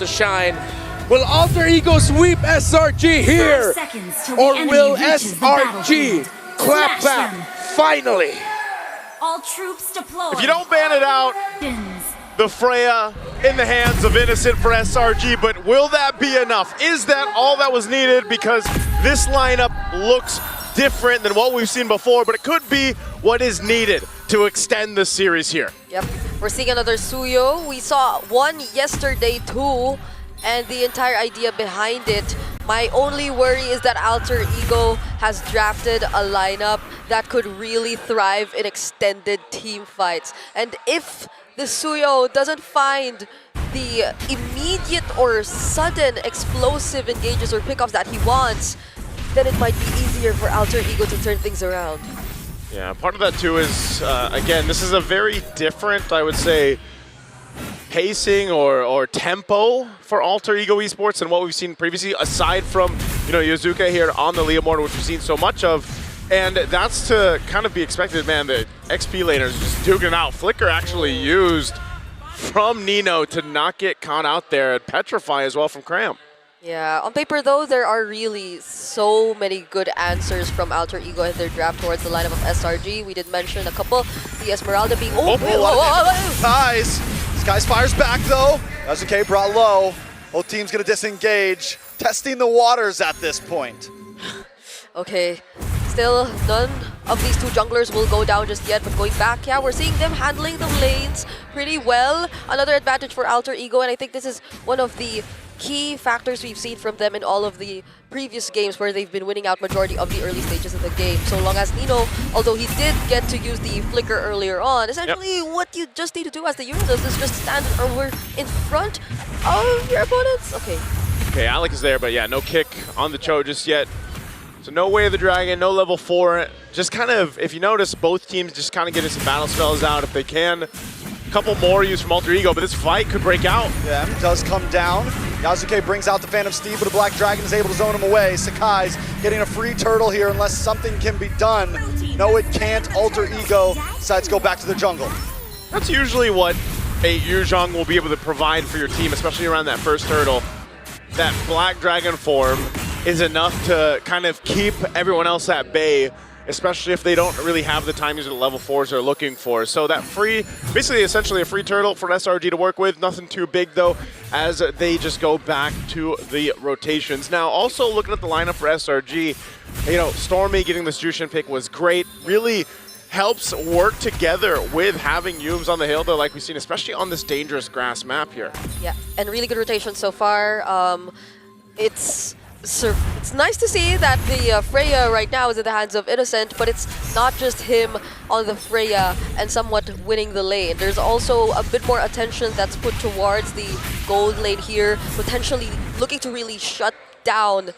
to shine. Will Alter Ego sweep SRG here? Or will SRG clap back finally? All troops deployed. If you don't ban it out, the Freya in the hands of Innocent for SRG, but will that be enough? Is that all that was needed? Because this lineup looks different than what we've seen before, but it could be what is needed to extend the series here. Yep, we're seeing another Suyo. We saw one yesterday too, and the entire idea behind it. My only worry is that Alter Ego has drafted a lineup that could really thrive in extended team fights. And if the Suyo doesn't find the immediate or sudden explosive engages or pickups that he wants, then it might be easier for Alter Ego to turn things around. Yeah, part of that too is, again, this is a very different, I would say, pacing or tempo for Alter Ego Esports than what we've seen previously, aside from, Yozuka here on the Leomord, which we've seen so much of. And that's to kind of be expected, man. The XP laners just duking it out. Flicker actually used from Nino to not get caught out there, and Petrify as well from Cram. Yeah, on paper though, there are really so many good answers from Alter Ego in their draft towards the lineup of SRG. We did mention a couple, the Esmeralda being... Nice! Skies fires back though. Azuke brought low. Both teams gonna disengage. Testing the waters at this point. Okay, still none of these two junglers will go down just yet, but going back, yeah, we're seeing them handling the lanes pretty well. Another advantage for Alter Ego, and I think this is one of the key factors we've seen from them in all of the previous games where they've been winning out majority of the early stages of the game. So long as Nino, although he did get to use the flicker earlier on, essentially what you just need to do as the Euro does is just stand over in front of your opponents. Okay, Alec is there, but yeah, no kick on the Cho just yet. So no Way of the Dragon, no level 4. Just kind of, if you notice, both teams just kind of getting some battle spells out if they can. A couple more used from Alter Ego, but this fight could break out. Yeah, it does come down. Yazuke brings out the Phantom Steed, but the Black Dragon is able to zone him away. Sakai's getting a free turtle here unless something can be done. No, it can't. Alter Ego decides to go back to the jungle. That's usually what a Yuzhong will be able to provide for your team, especially around that first turtle. That Black Dragon form is enough to kind of keep everyone else at bay, especially if they don't really have the timings or the level 4s they're looking for. So that free, basically essentially a free turtle for SRG to work with. Nothing too big though, as they just go back to the rotations. Now also looking at the lineup for SRG, Stormy getting this Jushin pick was great. Really helps work together with having Yums on the hill though, like we've seen, especially on this dangerous grass map here. Yeah, and really good rotation so far. It's nice to see that the Freya right now is in the hands of Innocent, but it's not just him on the Freya and somewhat winning the lane. There's also a bit more attention that's put towards the gold lane here, potentially looking to really shut down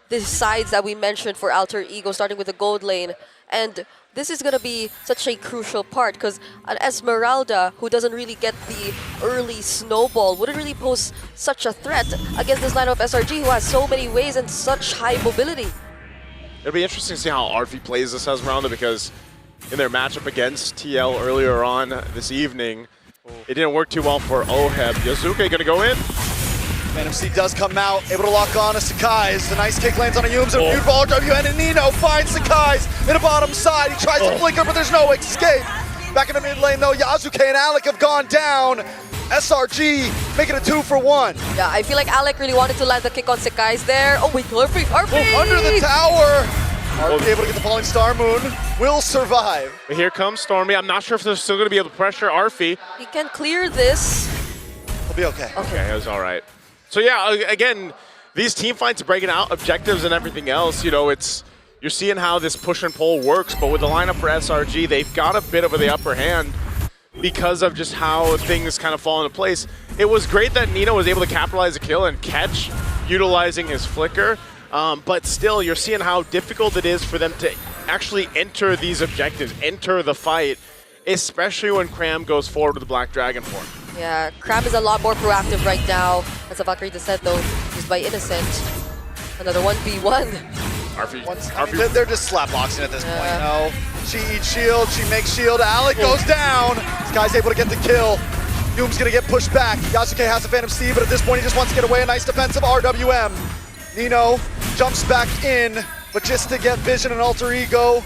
the sides that we mentioned for Alter Ego, starting with the gold lane. And this is going to be such a crucial part because an Esmeralda who doesn't really get the early snowball wouldn't really pose such a threat against this lineup of SRG who has so many ways and such high mobility. It'll be interesting to see how Arfi plays this Esmeralda because in their matchup against TL earlier on this evening, it didn't work too well for Oheb. Yosuke going to go in. Phantom Steed does come out, able to lock on to Sakai's. The nice kick lands on a Yums, and a beautiful RWN, and Nino finds Sakai's in the bottom side. He tries to flicker, but there's no escape. Back in the mid lane though, Yazuke and Alec have gone down. SRG making it 2 for 1. Yeah, I feel like Alec really wanted to land the kick on Sakai's there. Oh wait, Arfi! Under the tower! Arfi able to get the falling Star Moon, will survive. But here comes Stormy. I'm not sure if they're still going to be able to pressure Arfi. He can clear this. He'll be okay. Okay, it was all right. So yeah, again, these team fights breaking out objectives and everything else, you're seeing how this push and pull works, but with the lineup for SRG, they've got a bit of the upper hand because of just how things kind of fall into place. It was great that Nino was able to capitalize a kill and catch, utilizing his flicker, but still, you're seeing how difficult it is for them to actually enter these objectives, enter the fight, especially when Cram goes forward with the Black Dragon form. Yeah, Cram is a lot more proactive right now, as Valkyrie just said though, used by Innocent. Another 1v1. Arfi. They're just slapboxing at this point. No, she eats shield, she makes shield. Alec goes down. This guy's able to get the kill. Doom's gonna get pushed back. Yasuke has a Phantom Steed, but at this point he just wants to get away. A nice defensive RWM. Nino jumps back in, but just to get Vision and Alter Ego,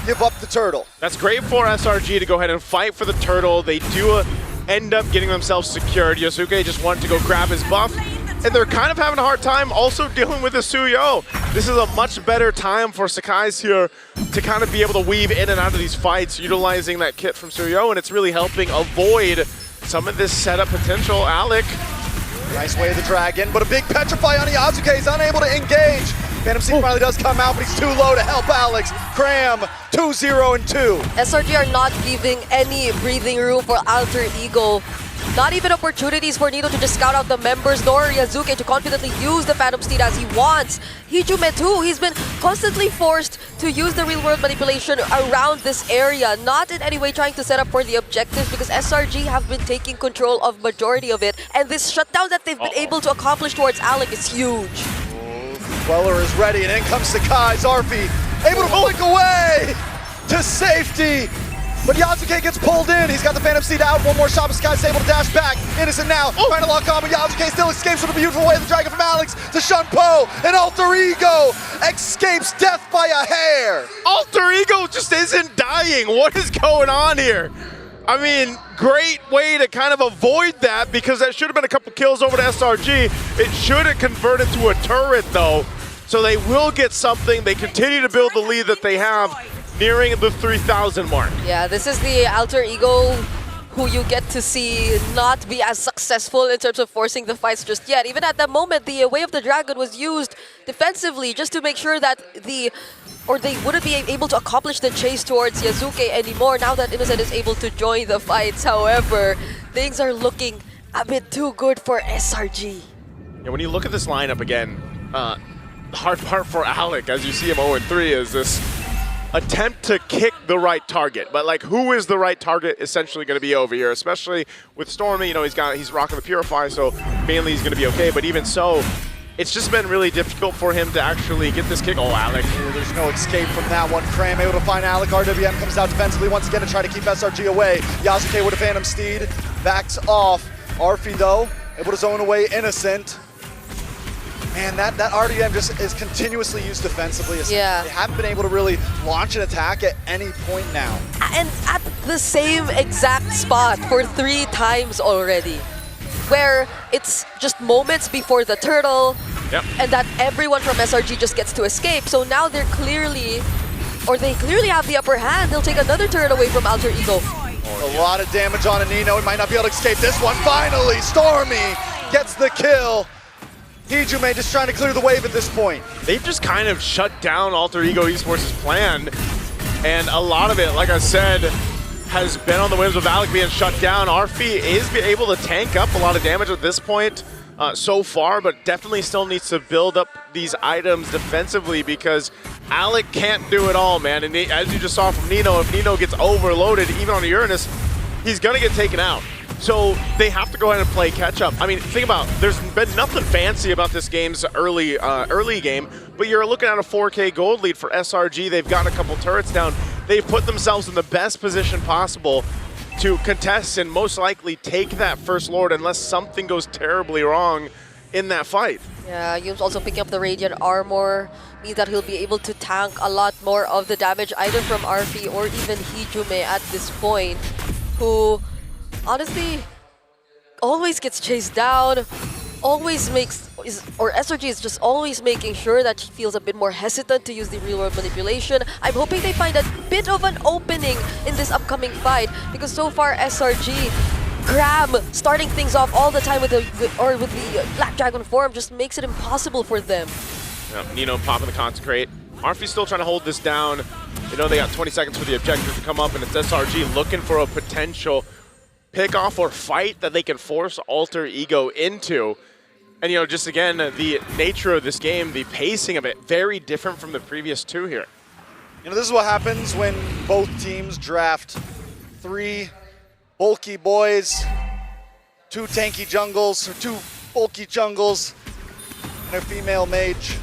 give up the turtle. That's great for SRG to go ahead and fight for the turtle. They do end up getting themselves secured. Yasuke just wanted to go grab his buff, and they're kind of having a hard time also dealing with the Suyo. This is a much better time for Sakai's here to kind of be able to weave in and out of these fights, utilizing that kit from Suyo, and it's really helping avoid some of this setup potential. Alec. Nice way of the dragon, but a big petrify on Yasuke. He's unable to engage. Phantom Steed finally does come out, but he's too low to help Alex. Cram, 2-0 and 2. SRG are not giving any breathing room for Alter Ego. Not even opportunities for Nino to just scout out the members, nor Yasuke to confidently use the Phantom Steed as he wants. Hijume too, he's been constantly forced to use the real-world manipulation around this area, not in any way trying to set up for the objectives, because SRG have been taking control of majority of it, and this shutdown that they've been able to accomplish towards Alec is huge. Weller is ready, and in comes Sakai. Zarfi able to flick away to safety. But Yasuke gets pulled in. He's got the Phantom Steed out. One more shot, but Sky's able to dash back. Innocent now, trying to lock on, but Yasuke still escapes with a beautiful way of the dragon from Alex to Shunpo. And Alter Ego escapes death by a hair. Alter Ego just isn't dying. What is going on here? I mean, great way to kind of avoid that, because that should have been a couple kills over to SRG. It should have converted to a turret though. So they will get something. They continue to build the lead that they have, nearing the 3,000 mark. Yeah, this is the Alter Ego who you get to see not be as successful in terms of forcing the fights just yet. Even at that moment, the Way of the Dragon was used defensively just to make sure that they wouldn't be able to accomplish the chase towards Yasuke anymore now that Innocent is able to join the fights. However, things are looking a bit too good for SRG. Yeah, when you look at this lineup again, the hard part for Alec, as you see him 0-3, is this attempt to kick the right target. But like, who is the right target essentially going to be over here? Especially with Stormy, you know, he's rocking the Purify, so mainly he's going to be okay. But even so, it's just been really difficult for him to actually get this kick. Oh, Alec. Ooh, there's no escape from that one. Cram able to find Alec. RWM comes out defensively once again to try to keep SRG away. Yasuke with a Phantom Steed backs off. Arfi though, able to zone away Innocent. Man, that RDM just is continuously used defensively. Yeah. They haven't been able to really launch an attack at any point now. And at the same exact spot for 3 times already, where it's just moments before the turtle, and that everyone from SRG just gets to escape. So now they clearly have the upper hand. They'll take another turret away from Alter Ego. A lot of damage on Nino. He might not be able to escape this one. Finally, Stormy gets the kill. Hijume just trying to clear the wave at this point. They've just kind of shut down Alter Ego Esports' plan, and a lot of it, like I said, has been on the whims of Alec being shut down. Arfi is able to tank up a lot of damage at this point so far, but definitely still needs to build up these items defensively, because Alec can't do it all, man. And as you just saw from Nino, if Nino gets overloaded, even on Uranus, he's gonna get taken out. So they have to go ahead and play catch up. I mean, think about, there's been nothing fancy about this game's early game, but you're looking at a 4K gold lead for SRG. They've gotten a couple turrets down. They've put themselves in the best position possible to contest and most likely take that first Lord unless something goes terribly wrong in that fight. Yeah, Yume's also picking up the Radiant Armor, means that he'll be able to tank a lot more of the damage either from Arfi or even Hijume at this point, who honestly always gets chased down, SRG is just always making sure that he feels a bit more hesitant to use the real-world manipulation. I'm hoping they find a bit of an opening in this upcoming fight, because so far SRG, Cram starting things off all the time with the Black Dragon form just makes it impossible for them. Yeah, Nino popping the Consecrate. Arfi's still trying to hold this down. You know, they got 20 seconds for the objective to come up, and it's SRG looking for a potential pick off or fight that they can force Alter Ego into. And, you know, just again, the nature of this game, the pacing of it, very different from the previous 2 here. You know, this is what happens when both teams draft 3 bulky boys, 2 tanky jungles, or 2 bulky jungles, and a female mage.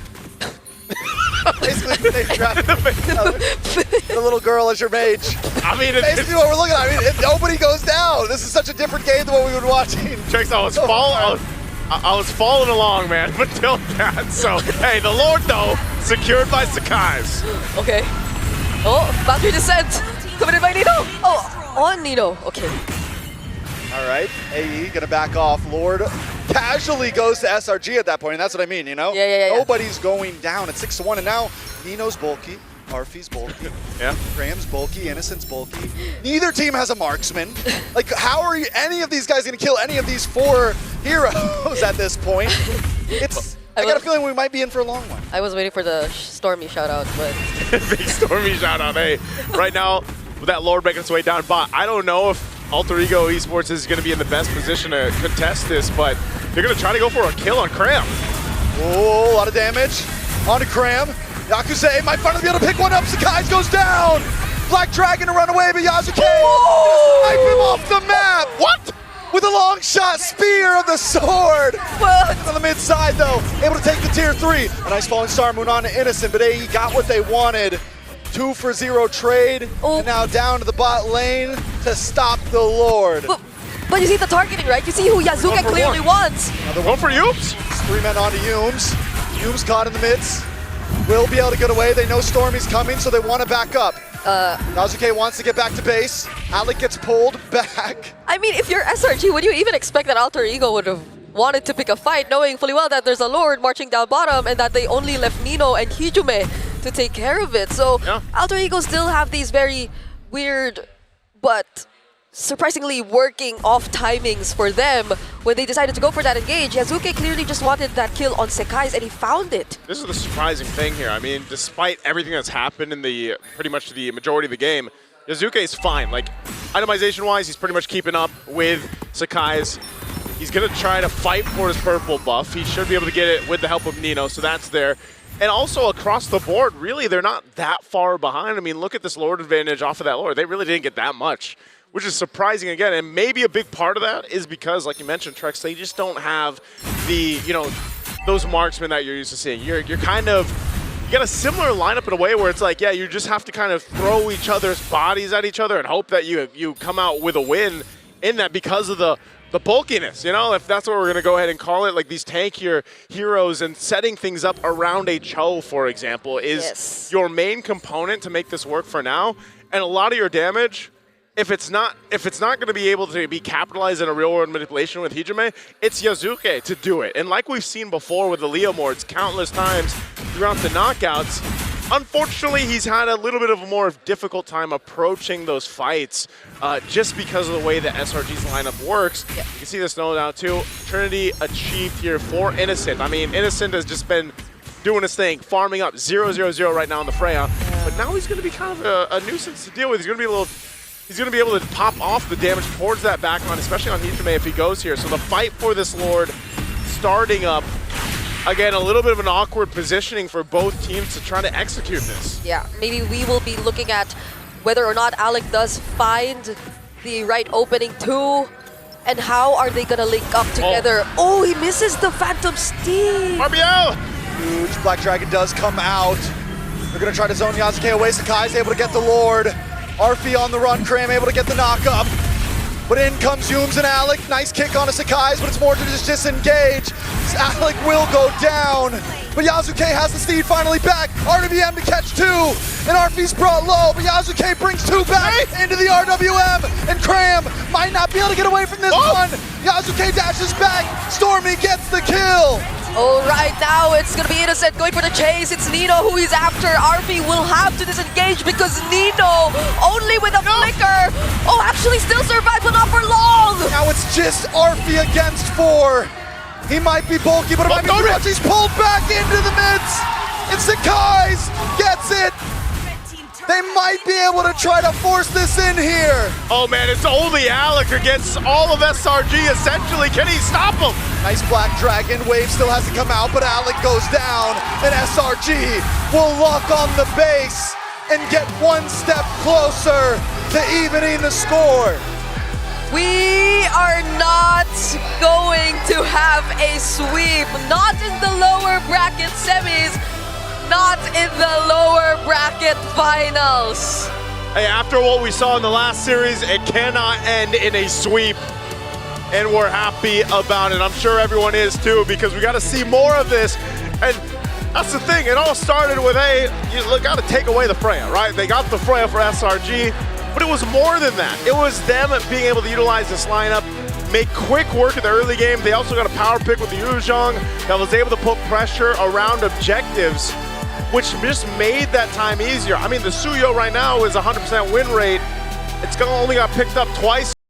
Basically, they drafted the little girl as your mage. I mean, Basically what we're looking at. I mean, nobody goes down. This is such a different game than what we've been watching. Tricks, I was following along, man, until that. So, hey, the Lord, though, secured by Sakai's. Okay. Oh, boundary descent. Coming in by Nino. Oh, on Nino. Okay. All right, AE gonna back off. Lord casually goes to SRG at that point, and that's what I mean, you know? Yeah. Nobody's going down at 6-1, and now Nino's bulky, Arfie's bulky, Yeah. Graham's bulky, Innocent's bulky. Neither team has a marksman. Like, how are any of these guys gonna kill any of these 4 heroes at this point? I got a feeling we might be in for a long one. I was waiting for the Stormy shout out, but Big Stormy shout out. Hey, right now, with that Lord making its way down bot, I don't know if Alter Ego Esports is going to be in the best position to contest this, but they're going to try to go for a kill on Cram. Oh, a lot of damage onto Cram. Yakuza might finally be able to pick one up. Sakai's goes down. Black Dragon to run away, but Yasuke snipe him off the map. What? With a long shot spear of the sword. what? On the mid side though, able to take the tier 3. A nice falling star moon on to Innocent, but AE got what they wanted. 2-for-0 trade, Oh. and now down to the bot lane to stop the Lord. But you see the targeting, right? You see who Yazuke One for clearly one. wants. Go for Yoops. 3 men onto Yumes. Yumes caught in the midst. Will be able to get away. They know Stormy's coming, so they want to back up. Yazuke wants to get back to base. Alec gets pulled back. I mean, if you're SRG, would you even expect that Alter Ego would have wanted to pick a fight, knowing fully well that there's a Lord marching down bottom and that they only left Nino and Hijume to take care of it? So Yeah. Alter Ego still have these very weird but surprisingly working off timings for them when they decided to go for that engage. Yazuke clearly just wanted that kill on Sekai's and he found it. This is the surprising thing here. I mean, despite everything that's happened in the pretty much the majority of the game, Yazuke is fine. Like, itemization-wise, he's pretty much keeping up with Sakai's. He's going to try to fight for his purple buff. He should be able to get it with the help of Nino, so that's there. And also across the board, really, they're not that far behind. I mean, look at this Lord advantage off of that Lord. They really didn't get that much, which is surprising again. And maybe a big part of that is because, like you mentioned, Trex, they just don't have the, those marksmen that you're used to seeing. You're kind of, you got a similar lineup in a way where it's like, yeah, you just have to kind of throw each other's bodies at each other and hope that you come out with a win in that because of the bulkiness, if that's what we're going to go ahead and call it, like these tankier heroes and setting things up around a Cho, for example, is your main component to make this work for now. And a lot of your damage, if it's not going to be able to be capitalized in a real world manipulation with Hijume, it's Yazuke to do it. And like we've seen before with the Leo Mords countless times throughout the knockouts, unfortunately, he's had a little bit of a more difficult time approaching those fights just because of the way that SRG's lineup works. Yeah. You can see this now too. Trinity achieved here for Innocent. I mean, Innocent has just been doing his thing, farming up 0-0-0 right now on the Freya. Yeah. But now he's going to be kind of a nuisance to deal with. He's going to be able to pop off the damage towards that backline, especially on Hijume if he goes here. So the fight for this Lord starting up. Again, a little bit of an awkward positioning for both teams to try to execute this. Yeah, maybe we will be looking at whether or not Alec does find the right opening too, and how are they gonna link up together. Oh, he misses the Phantom Steam. RBL! Huge Black Dragon does come out. They're gonna try to zone Yasuke away. Sakai's able to get the Lord. Arfie on the run, Cram able to get the knock up. But in comes Yumes and Alec. Nice kick on a Sakai's, but it's more to just disengage. Alec will go down, but Yasuke has the steed finally back. RWM to catch 2, and Arfie's brought low, but Yasuke brings 2 back into the RWM, and Cram might not be able to get away from this one. Yasuke dashes back, Stormy gets the kill. Oh, right now it's gonna be Innocent going for the chase. It's Nino who he's after. Arfie will have to disengage because Nino, only with a flicker. Oh, actually still survived, but not for long. Now it's just Arfie against 4. He might be bulky, but it might be too much. He's pulled back into the midst. And Sakai's gets it. They might be able to try to force this in here. Oh man, it's only Alec against all of SRG essentially. Can he stop him? Nice Black Dragon. Wave still has to come out, but Alec goes down. And SRG will lock on the base and get one step closer to evening the score. We are not going to have a sweep, not in the lower bracket semis. not in the lower bracket finals. Hey, after what we saw in the last series, it cannot end in a sweep. And we're happy about it. I'm sure everyone is too, because we got to see more of this. And that's the thing, it all started with, hey, you got to take away the Freya, right? They got the Freya for SRG, but it was more than that. It was them being able to utilize this lineup, make quick work in the early game. They also got a power pick with the Yuzhong that was able to put pressure around objectives, which just made that time easier. I mean, the Suyo right now is 100% win rate. It's only got picked up twice